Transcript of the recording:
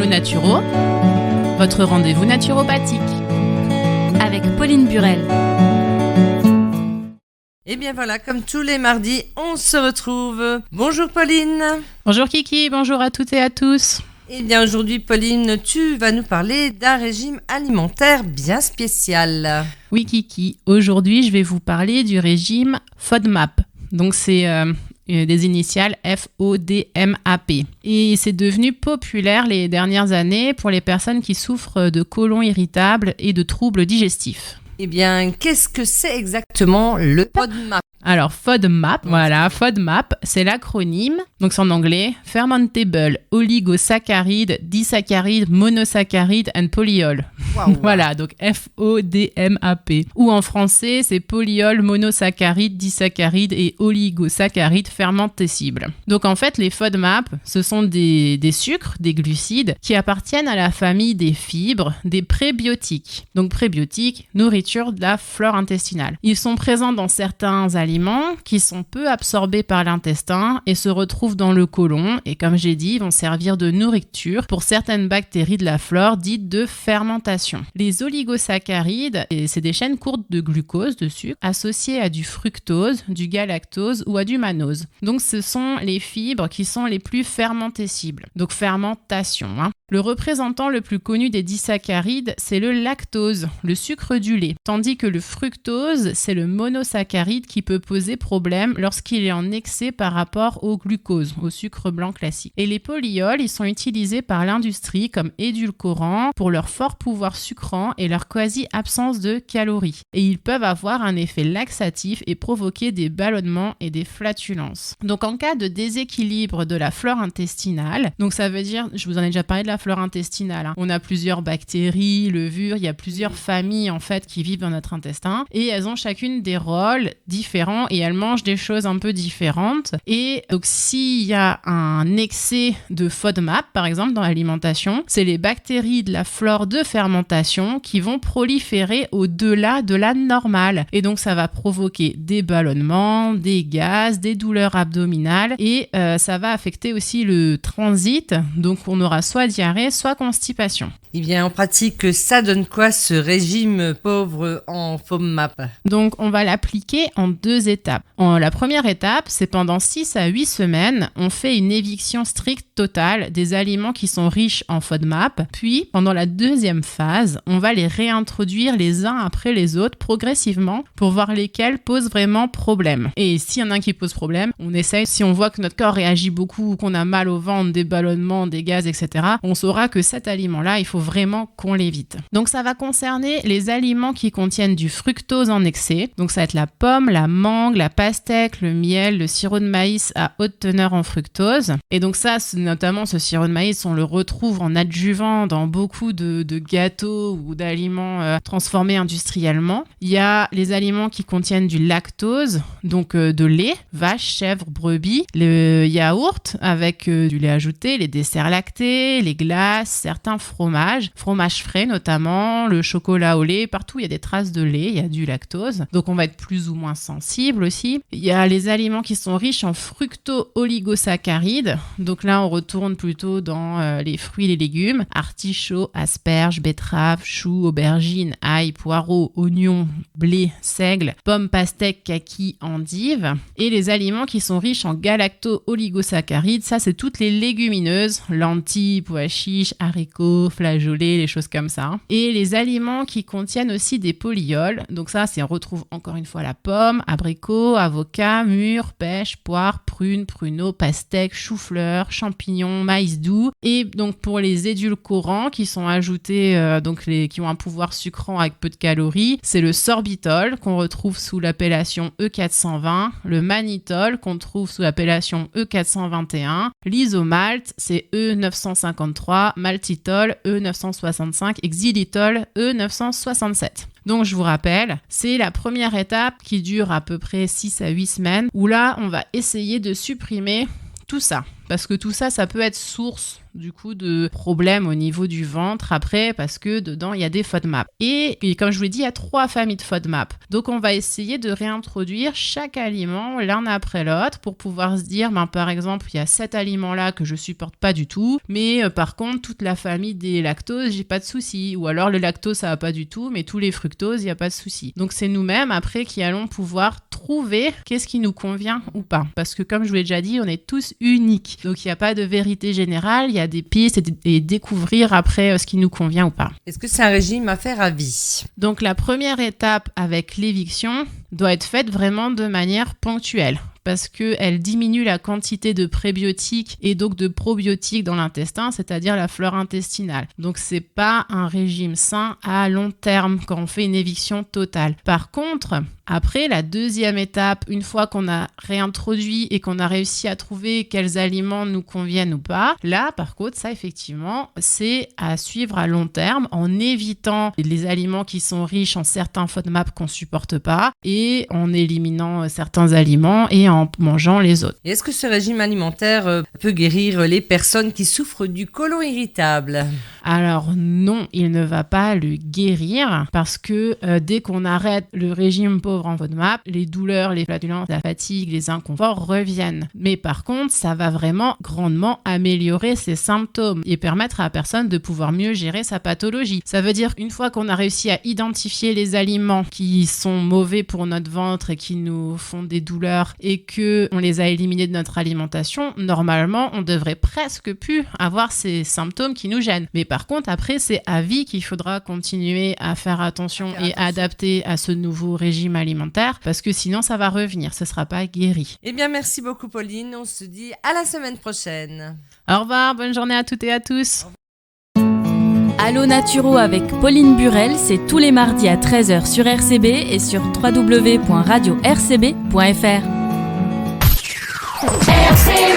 Naturo, votre rendez-vous naturopathique. Avec Pauline Burel. Et bien voilà, comme tous les mardis, on se retrouve. Bonjour Pauline. Bonjour Kiki, bonjour à toutes et à tous. Eh bien aujourd'hui Pauline, tu vas nous parler d'un régime alimentaire bien spécial. Oui Kiki, aujourd'hui je vais vous parler du régime FODMAP. Donc c'est des initiales FODMAP. Et c'est devenu populaire les dernières années pour les personnes qui souffrent de côlon irritable et de troubles digestifs. Eh bien, qu'est-ce que c'est exactement le FODMAP ? Alors, FODMAP, c'est l'acronyme, donc c'est en anglais, Fermentable Oligosaccharide, Disaccharide, Monosaccharide and Polyol. Wow. Voilà, donc FODMAP. Ou en français, c'est polyol, monosaccharide, disaccharide et oligosaccharide fermentescible. Donc en fait, les FODMAP, ce sont des sucres, des glucides, qui appartiennent à la famille des fibres, des prébiotiques. Donc prébiotiques, nourriture de la flore intestinale. Ils sont présents dans certains aliments qui sont peu absorbés par l'intestin et se retrouvent dans le côlon et comme j'ai dit, vont servir de nourriture pour certaines bactéries de la flore dites de fermentation. Les oligosaccharides, c'est des chaînes courtes de glucose, de sucre, associées à du fructose, du galactose ou à du mannose. Donc ce sont les fibres qui sont les plus fermentescibles. Donc fermentation. Le représentant le plus connu des disaccharides, c'est le lactose, le sucre du lait. Tandis que le fructose, c'est le monosaccharide qui peut poser problème lorsqu'il est en excès par rapport au glucose, au sucre blanc classique. Et les polyols, ils sont utilisés par l'industrie comme édulcorants pour leur fort pouvoir sucrant et leur quasi-absence de calories. Et ils peuvent avoir un effet laxatif et provoquer des ballonnements et des flatulences. Donc en cas de déséquilibre de la flore intestinale, donc ça veut dire, je vous en ai déjà parlé de la flore intestinale, on a plusieurs bactéries, levures, il y a plusieurs familles en fait qui vivent dans notre intestin et elles ont chacune des rôles différents et elles mangent des choses un peu différentes. Et donc s'il y a un excès de FODMAP par exemple dans l'alimentation, c'est les bactéries de la flore de fermentation qui vont proliférer au-delà de la normale et donc ça va provoquer des ballonnements, des gaz, des douleurs abdominales et ça va affecter aussi le transit, donc on aura soit diarrhée, soit constipation. Eh bien, en pratique, ça donne quoi ce régime pauvre en FODMAP ? Donc, on va l'appliquer en 2 étapes. La première étape, c'est pendant 6 à 8 semaines, on fait une éviction stricte totale des aliments qui sont riches en FODMAP. Puis, pendant la deuxième phase, on va les réintroduire les uns après les autres progressivement pour voir lesquels posent vraiment problème. Et s'il y en a un qui pose problème, on essaye, si on voit que notre corps réagit beaucoup, qu'on a mal au ventre, des ballonnements, des gaz, etc., on saura que cet aliment-là, il faut vraiment qu'on l'évite. Donc ça va concerner les aliments qui contiennent du fructose en excès. Donc ça va être la pomme, la mangue, la pastèque, le miel, le sirop de maïs à haute teneur en fructose. Et donc ça, notamment ce sirop de maïs, on le retrouve en adjuvant dans beaucoup de gâteaux ou d'aliments transformés industriellement. Il y a les aliments qui contiennent du lactose, donc de lait, vache, chèvre, brebis, le yaourt avec du lait ajouté, les desserts lactés, les glaces, certains fromages frais notamment, le chocolat au lait, partout il y a des traces de lait, il y a du lactose, donc on va être plus ou moins sensible aussi. Il y a les aliments qui sont riches en fructo-oligosaccharides, donc là on retourne plutôt dans les fruits et les légumes, artichauts, asperges, betteraves, choux, aubergines, ail, poireaux, oignons, blé, seigle, pommes, pastèques, kakis, endives, et les aliments qui sont riches en galacto-oligosaccharides, ça c'est toutes les légumineuses, lentilles, pois chiches, haricots, flageolets, les choses comme ça. Et les aliments qui contiennent aussi des polyols, donc ça, on retrouve encore une fois la pomme, abricot, avocat, mûre, pêche, poire, prune, pruneau, pastèque, chou-fleur, champignons, maïs doux. Et donc pour les édulcorants qui sont ajoutés, qui ont un pouvoir sucrant avec peu de calories, c'est le sorbitol qu'on retrouve sous l'appellation E420, le mannitol qu'on trouve sous l'appellation E421, l'isomalt, c'est E953, maltitol E965 et xylitol E967. Donc je vous rappelle, c'est la première étape qui dure à peu près 6 à 8 semaines où là on va essayer de supprimer tout ça. parce que tout ça, ça peut être source du coup de problèmes au niveau du ventre après, parce que dedans il y a des FODMAP. Et comme je vous l'ai dit, il y a 3 familles de FODMAP. Donc on va essayer de réintroduire chaque aliment l'un après l'autre pour pouvoir se dire, par exemple, il y a 7 aliments là que je supporte pas du tout, mais par contre toute la famille des lactoses, j'ai pas de souci. Ou alors le lactose ça va pas du tout, mais tous les fructoses, il y a pas de souci. Donc c'est nous-mêmes après qui allons pouvoir trouver qu'est-ce qui nous convient ou pas. Parce que comme je vous l'ai déjà dit, on est tous uniques. Donc il n'y a pas de vérité générale, il y a des pistes et découvrir après ce qui nous convient ou pas. Est-ce que c'est un régime à faire à vie? Donc la première étape avec l'éviction doit être faite vraiment de manière ponctuelle, parce qu'elle diminue la quantité de prébiotiques et donc de probiotiques dans l'intestin, c'est-à-dire la flore intestinale. Donc c'est pas un régime sain à long terme quand on fait une éviction totale. Par contre, après, la deuxième étape, une fois qu'on a réintroduit et qu'on a réussi à trouver quels aliments nous conviennent ou pas, là, par contre, ça, effectivement, c'est à suivre à long terme en évitant les aliments qui sont riches en certains FODMAP qu'on supporte pas et en éliminant certains aliments et en mangeant les autres. Et est-ce que ce régime alimentaire peut guérir les personnes qui souffrent du côlon irritable? Alors non, il ne va pas le guérir parce que dès qu'on arrête le régime pauvre en FODMAP, les douleurs, les flatulences, la fatigue, les inconforts reviennent. Mais par contre, ça va vraiment grandement améliorer ses symptômes et permettre à la personne de pouvoir mieux gérer sa pathologie. Ça veut dire qu'une fois qu'on a réussi à identifier les aliments qui sont mauvais pour notre ventre et qui nous font des douleurs et qu'on les a éliminés de notre alimentation, normalement, on devrait presque plus avoir ces symptômes qui nous gênent. Mais par contre, après, c'est à vie qu'il faudra continuer à faire attention et adapter à ce nouveau régime alimentaire parce que sinon, ça va revenir. Ce ne sera pas guéri. Eh bien, merci beaucoup, Pauline. On se dit à la semaine prochaine. Au revoir. Bonne journée à toutes et à tous. Allo Naturo avec Pauline Burel, c'est tous les mardis à 13h sur RCB et sur www.radio-rcb.fr. RCB